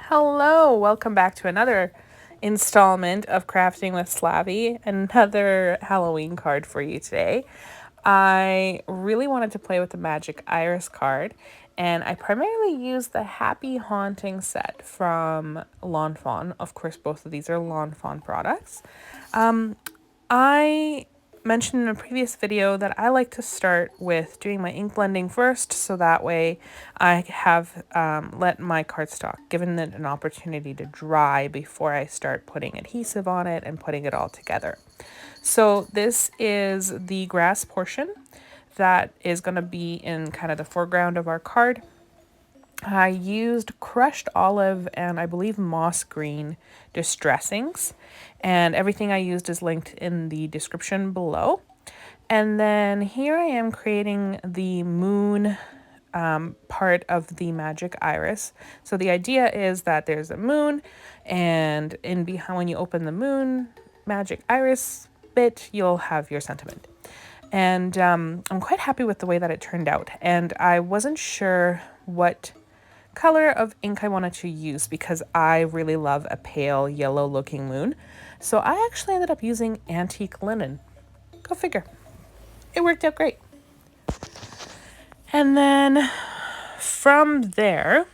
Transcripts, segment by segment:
Hello, welcome back to another installment of Crafting with Slavie, another Halloween card for you today. I really wanted to play with the Magic Iris card, and I primarily used the Happy Haunting set from Lawn Fawn. Of course, both of these are Lawn Fawn products. I mentioned in a previous video that I like to start with doing my ink blending first, so that way I have let my cardstock, given it an opportunity to dry before I start putting adhesive on it and putting it all together. So this is the grass portion that is going to be in kind of the foreground of our card. I used crushed olive and I believe moss green distressings, and everything I used is linked in the description below. And then here I am creating the moon part of the magic iris. So the idea is that there's a moon, and in behind, when you open the moon magic iris bit, you'll have your sentiment. And I'm quite happy with the way that it turned out. And I wasn't sure what color of ink I wanted to use because I really love a pale yellow looking moon. So I actually ended up using antique linen. Go figure. It worked out great. And then from there,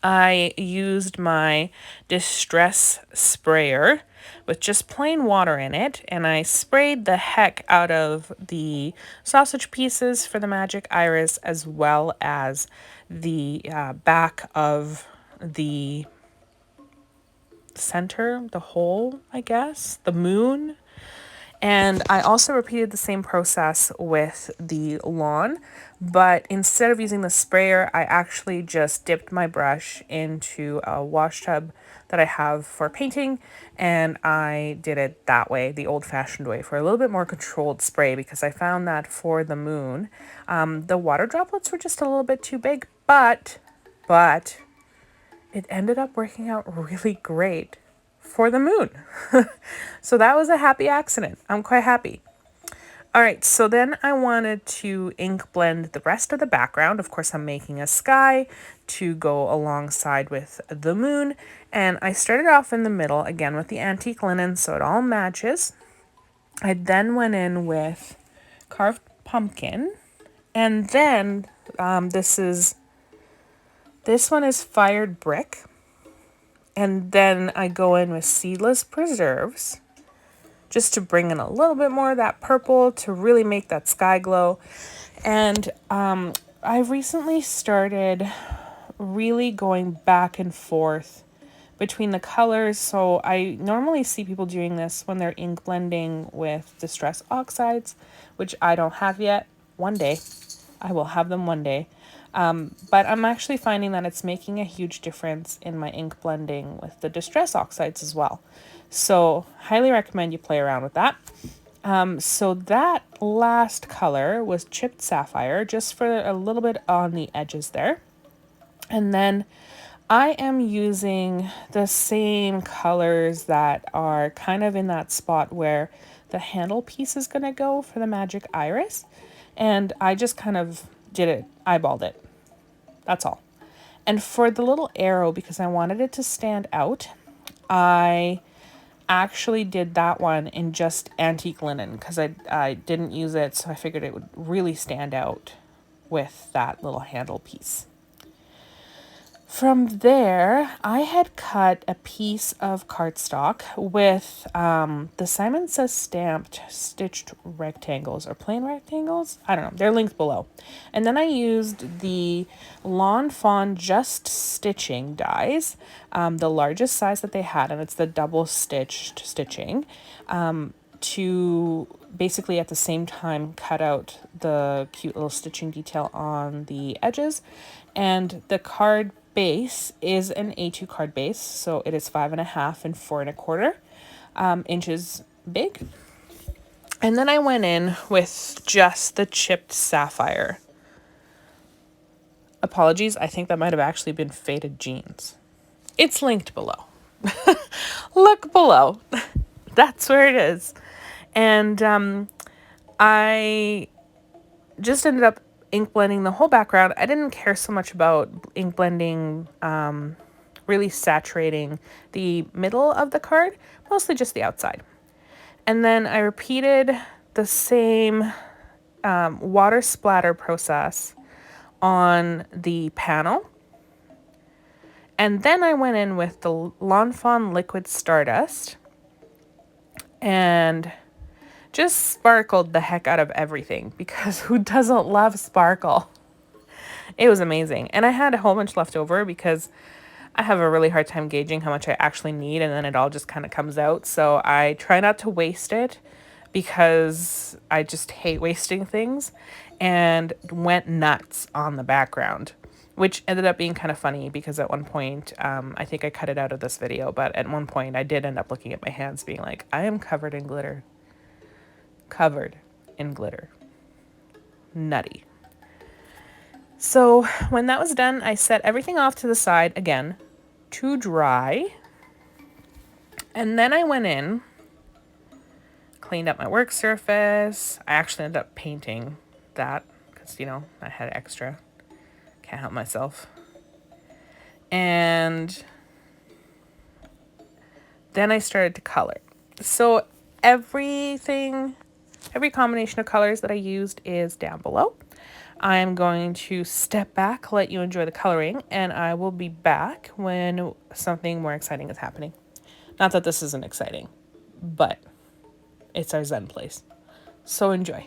I used my distress sprayer with just plain water in it, and I sprayed the heck out of the sausage pieces for the magic iris, as well as the back of the center, the hole, I guess, the moon. And I also repeated the same process with the lawn, but instead of using the sprayer, I actually just dipped my brush into a wash tub that I have for painting, and I did it that way, the old-fashioned way, for a little bit more controlled spray, because I found that for the moon, the water droplets were just a little bit too big, but it ended up working out really great for the moon. So that was a happy accident. I'm quite happy. All right, so then I wanted to ink blend the rest of the background. Of course, I'm making a sky to go alongside with the moon. And I started off in the middle, again, with the antique linen, so it all matches. I then went in with carved pumpkin. And then this one is fired brick. And then I go in with seedless preserves, just to bring in a little bit more of that purple to really make that sky glow. And I've recently started really going back and forth between the colors. So I normally see people doing this when they're ink blending with distress oxides, which I don't have yet. One day. I will have them one day. But I'm actually finding that it's making a huge difference in my ink blending with the distress oxides as well. So highly recommend you play around with that. So that last color was chipped sapphire, just for a little bit on the edges there. And then I am using the same colors that are kind of in that spot where the handle piece is going to go for the magic iris. And I just kind of did it, eyeballed it. That's all. And for the little arrow, because I wanted it to stand out, I actually did that one in just antique linen because I didn't use it, so I figured it would really stand out with that little handle piece. From there, I had cut a piece of cardstock with the Simon Says stamped stitched rectangles, or plain rectangles. I don't know. They're linked below. And then I used the Lawn Fawn Just Stitching dies, the largest size that they had, and it's the double stitched stitching, to basically at the same time cut out the cute little stitching detail on the edges. And the card base is an A2 card base, so it is 5.5 and 4.25 inches big. And then I went in with just the chipped sapphire. Apologies, I think that might have actually been faded jeans. It's linked below. Look below. That's where it is. And I just ended up ink blending the whole background. I didn't care so much about ink blending really saturating the middle of the card, mostly just the outside. And then I repeated the same water splatter process on the panel. And then I went in with the Lawn Fawn Liquid Stardust and just sparkled the heck out of everything, because who doesn't love sparkle? It was amazing. And I had a whole bunch left over because I have a really hard time gauging how much I actually need, and then it all just kind of comes out. So I try not to waste it because I just hate wasting things, and went nuts on the background, which ended up being kind of funny because at one point, I think I cut it out of this video, but at one point I did end up looking at my hands being like, I am covered in glitter. Covered in glitter. Nutty. So when that was done, I set everything off to the side again to dry. And then I went in, cleaned up my work surface. I actually ended up painting that because, you know, I had extra. Can't help myself. And then I started to color. So every combination of colors that I used is down below. I am going to step back, let you enjoy the coloring, and I will be back when something more exciting is happening. Not that this isn't exciting, but it's our Zen place. So enjoy.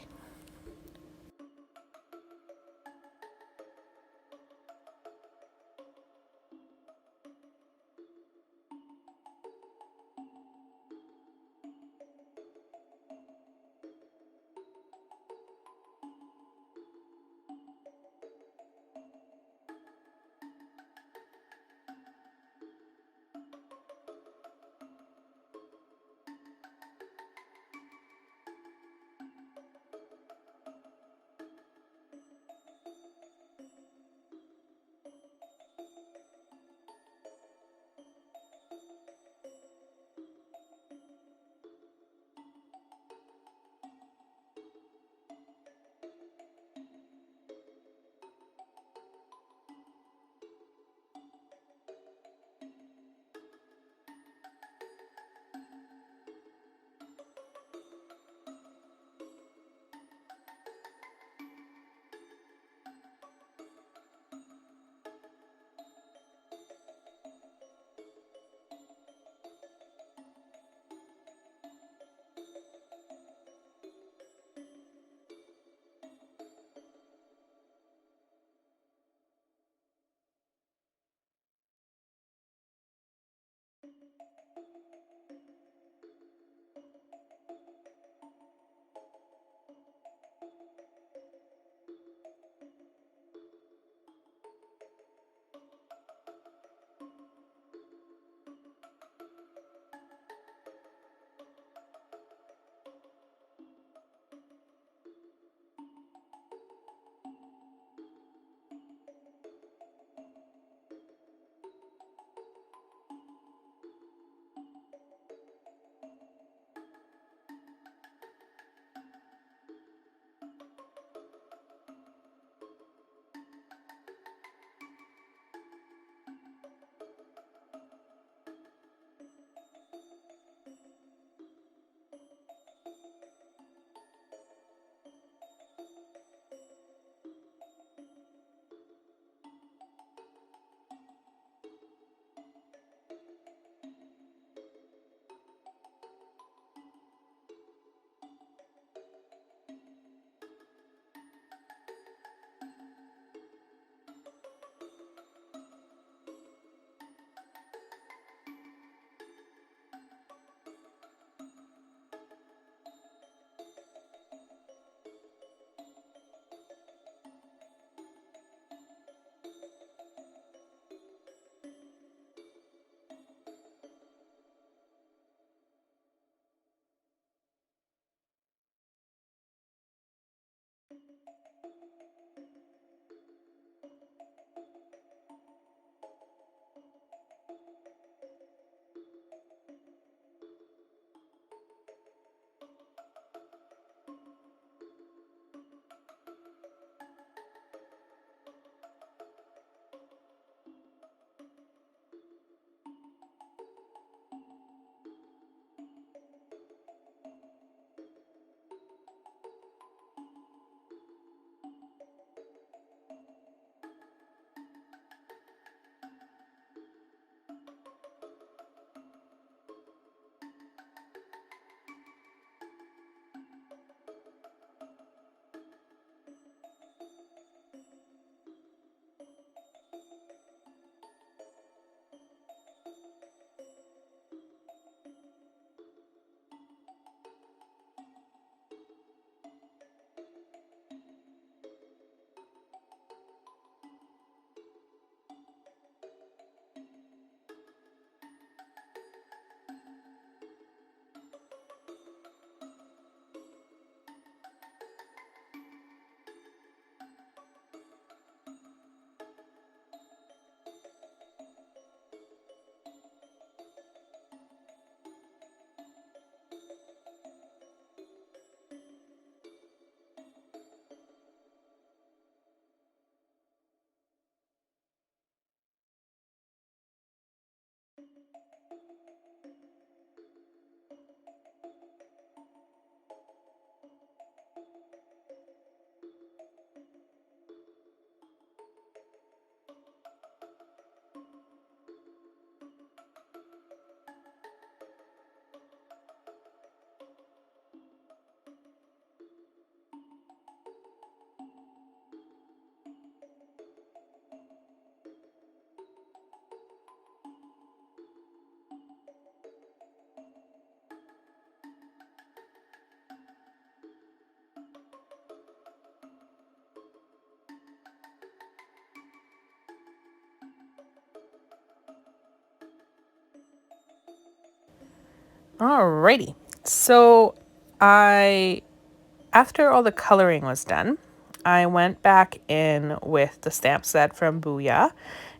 Alrighty. So after all the coloring was done, I went back in with the stamp set from Booyah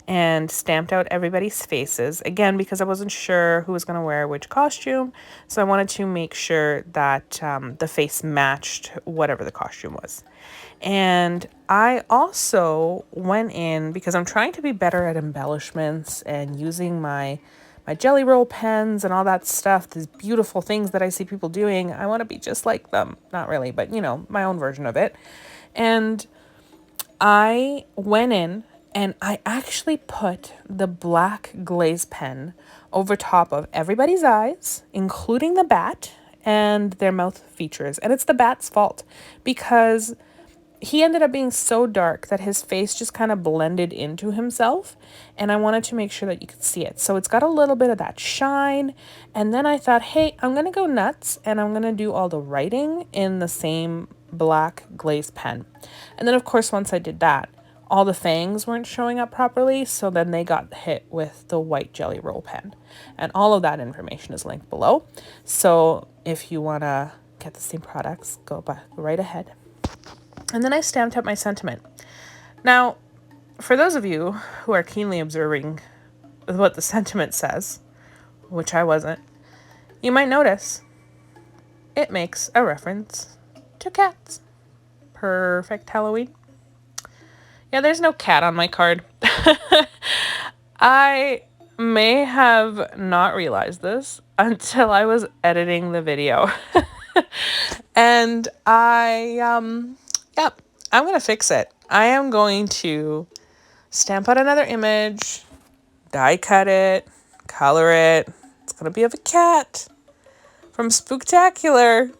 and stamped out everybody's faces. Again, because I wasn't sure who was going to wear which costume. So I wanted to make sure that the face matched whatever the costume was. And I also went in, because I'm trying to be better at embellishments and using my jelly roll pens and all that stuff, these beautiful things that I see people doing. I want to be just like them. Not really, but you know, my own version of it. And I went in and I actually put the black glaze pen over top of everybody's eyes, including the bat and their mouth features. And it's the bat's fault because he ended up being so dark that his face just kind of blended into himself, and I wanted to make sure that you could see it. So it's got a little bit of that shine, and then I thought, hey, I'm going to go nuts, and I'm going to do all the writing in the same black glaze pen. And then, of course, once I did that, all the fangs weren't showing up properly, so then they got hit with the white jelly roll pen. And all of that information is linked below. So if you want to get the same products, go right ahead. And then I stamped up my sentiment. Now, for those of you who are keenly observing what the sentiment says, which I wasn't, you might notice it makes a reference to cats. Perfect Halloween. Yeah, there's no cat on my card. I may have not realized this until I was editing the video. And yep, I'm going to fix it. I am going to stamp out another image, die cut it, color it. It's going to be of a cat from Spooktacular.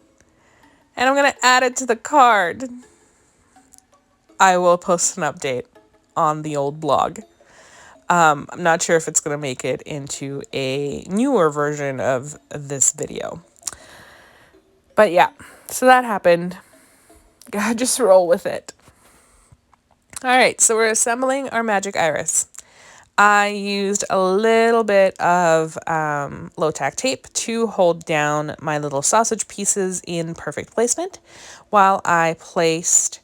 And I'm going to add it to the card. I will post an update on the old blog. I'm not sure if it's going to make it into a newer version of this video. But yeah, so that happened. Gotta just roll with it. All right, so we're assembling our magic iris. I used a little bit of low-tack tape to hold down my little sausage pieces in perfect placement while I placed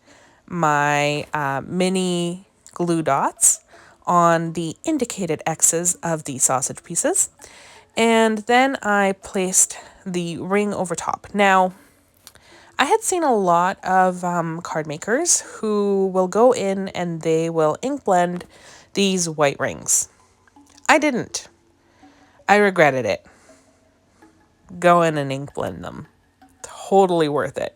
my mini glue dots on the indicated X's of the sausage pieces. And then I placed the ring over top. Now, I had seen a lot of card makers who will go in and they will ink blend these white rings. I didn't. I regretted it. Go in and ink blend them. Totally worth it.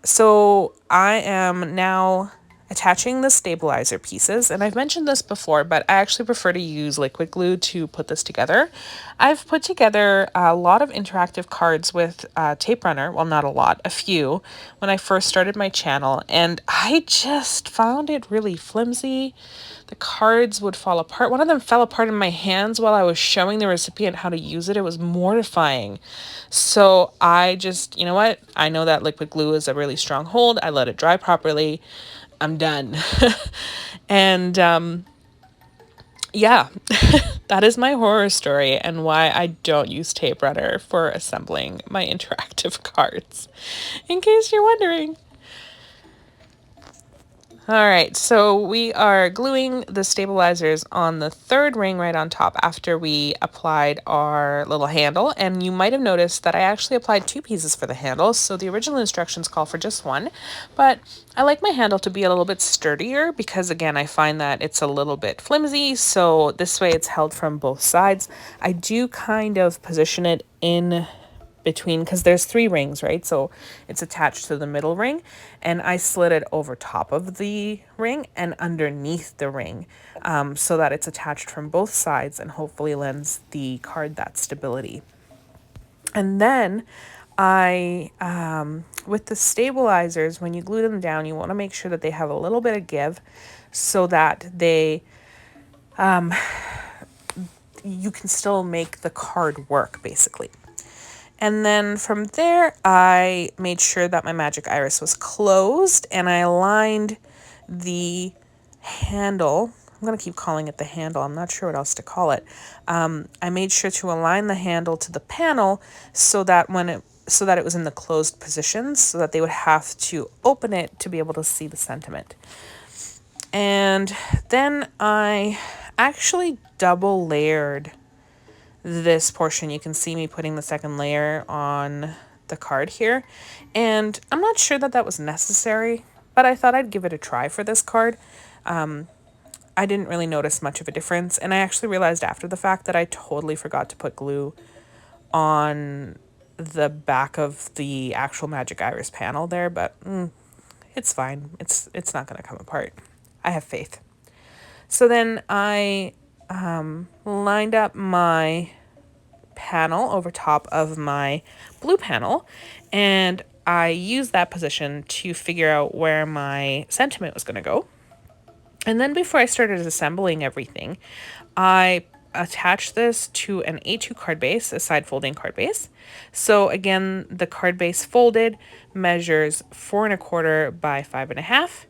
So I am now attaching the stabilizer pieces, and I've mentioned this before, but I actually prefer to use liquid glue to put this together. I've put together a lot of interactive cards with tape runner, well, not a lot, a few, when I first started my channel, and I just found it really flimsy. The cards would fall apart. One of them fell apart in my hands while I was showing the recipient how to use it. It was mortifying. So I just, you know what? I know that liquid glue is a really strong hold. I let it dry properly. I'm done. And yeah, that is my horror story and why I don't use tape runner for assembling my interactive cards, in case you're wondering. All right, so we are gluing the stabilizers on the third ring right on top after we applied our little handle. And you might have noticed that I actually applied 2 pieces for the handle. So the original instructions call for just 1, but I like my handle to be a little bit sturdier because, again, I find that it's a little bit flimsy. So this way it's held from both sides. I do kind of position it in between, because there's 3 rings, right? So it's attached to the middle ring, and I slid it over top of the ring and underneath the ring, so that it's attached from both sides and hopefully lends the card that stability. And then I, with the stabilizers, when you glue them down, you want to make sure that they have a little bit of give so that they, you can still make the card work, basically. And then from there, I made sure that my magic iris was closed, and I aligned the handle I'm going to keep calling it the handle. I'm not sure what else to call it. I made sure to align the handle to the panel so that so that it was in the closed position, so that they would have to open it to be able to see the sentiment. And then I actually double layered this portion. You can see me putting the second layer on the card here. And I'm not sure that that was necessary, but I thought I'd give it a try for this card. I didn't really notice much of a difference, and I actually realized after the fact that I totally forgot to put glue on the back of the actual Magic Iris panel there, but it's fine. It's not going to come apart. I have faith. So then I lined up my panel over top of my blue panel, and I used that position to figure out where my sentiment was going to go. And then before I started assembling everything, I attached this to an A2 card base, a side folding card base. So again, the card base folded measures 4 1/4 by 5 1/2.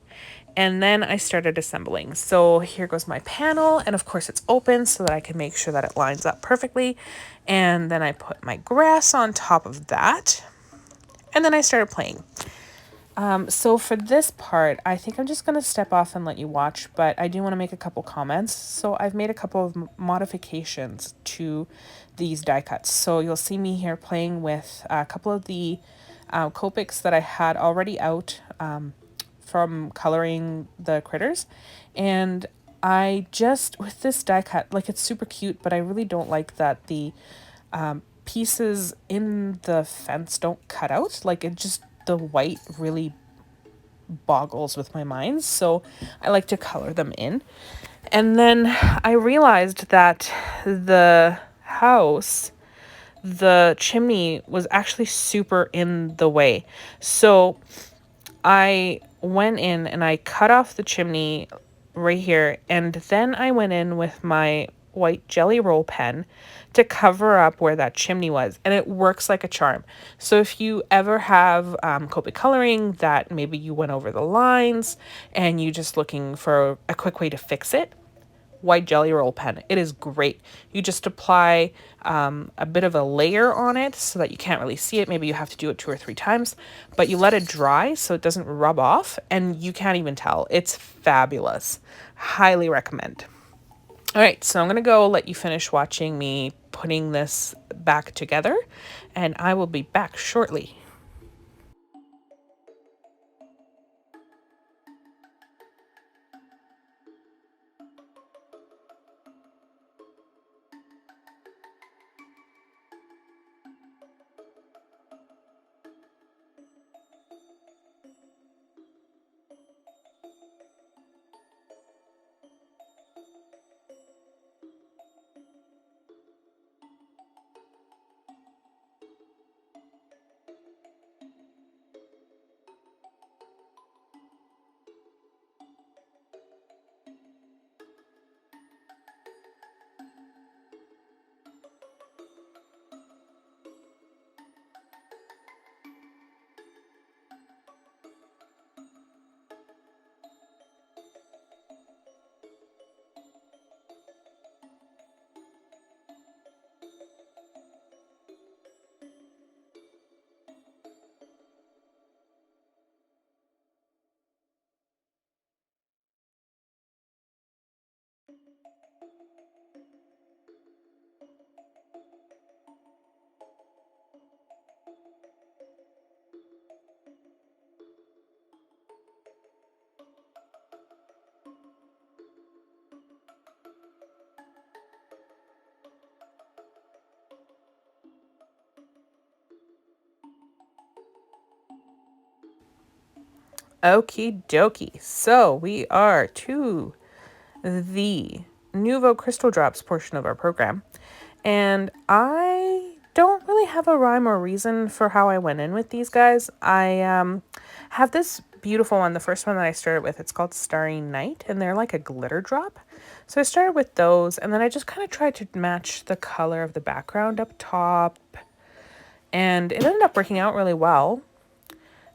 And then I started assembling. So here goes my panel, and of course it's open so that I can make sure that it lines up perfectly. And then I put my grass on top of that, and then I started playing. So for this part, I think I'm just going to step off and let you watch, but I do want to make a couple comments. So I've made a couple of modifications to these die cuts. So you'll see me here playing with a couple of the Copics that I had already out from coloring the critters. And I just, with this die cut, like, it's super cute, but I really don't like that the pieces in the fence don't cut out. Like, it just, the white really boggles with my mind, so I like to color them in. And then I realized that the house, the chimney, was actually super in the way. So I went in and I cut off the chimney right here, and then I went in with my white jelly roll pen to cover up where that chimney was, and it works like a charm. So if you ever have Copic coloring that maybe you went over the lines and you're just looking for a quick way to fix it, white jelly roll pen, it is great. You just apply a bit of a layer on it so that you can't really see it. Maybe you have to do it 2 or 3 times, but you let it dry so it doesn't rub off, and you can't even tell. It's fabulous. Highly recommend. All right, so I'm going to go let you finish watching me putting this back together, and I will be back shortly. Okie dokie. So we are to the Nuvo Crystal Drops portion of our program. And I don't really have a rhyme or reason for how I went in with these guys. I have this beautiful one, the first one that I started with. It's called Starry Night, and they're like a glitter drop. So I started with those, and then I just kind of tried to match the color of the background up top. And it ended up working out really well.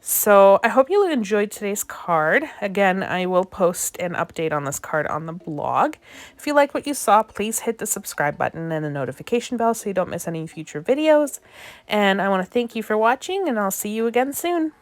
So I hope you enjoyed today's card. Again, I will post an update on this card on the blog. If you like what you saw, please hit the subscribe button and the notification bell so you don't miss any future videos. And I want to thank you for watching, and I'll see you again soon.